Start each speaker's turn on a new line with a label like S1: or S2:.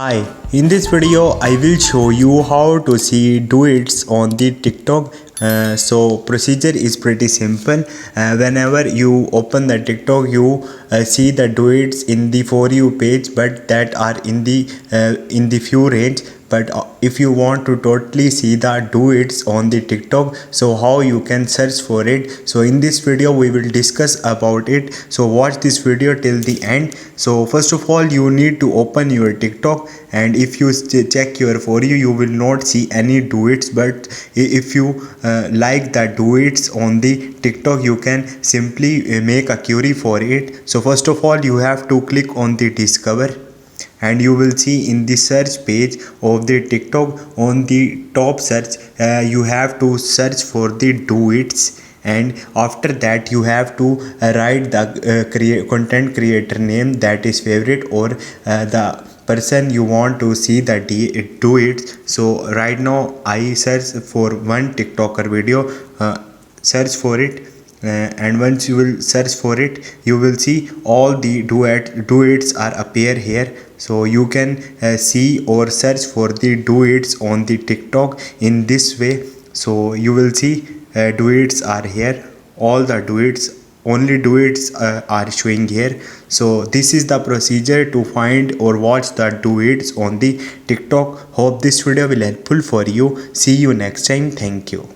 S1: Hi, in this video I will show you how to see duets on the TikTok. So procedure is pretty simple. Whenever you open the TikTok, you see the duets in the for you page, but that are in the few range. But if you want to totally see the duets on the TikTok, so how you can search for it. So in this video we will discuss about it. So watch this video till the end. So first of all, you need to open your TikTok, and if you check your for you will not see any duets. But if you like the duets on the TikTok, you can simply make a query for it. So first of all, you have to click on the discover, and you will see in the search page of the TikTok, on the top search, you have to search for the duets, and after that you have to write the content creator name that is favorite, or the person you want to see the duets. So right now I search for one TikToker video, search for it, and once you will search for it, you will see all the duets are appear here. So you can see or search for the duets on the TikTok in this way. So you will see duets are here, all the duets, only duets are showing here. So this is the procedure to find or watch the duets on the TikTok. Hope this video will helpful for you. See you next time. Thank you.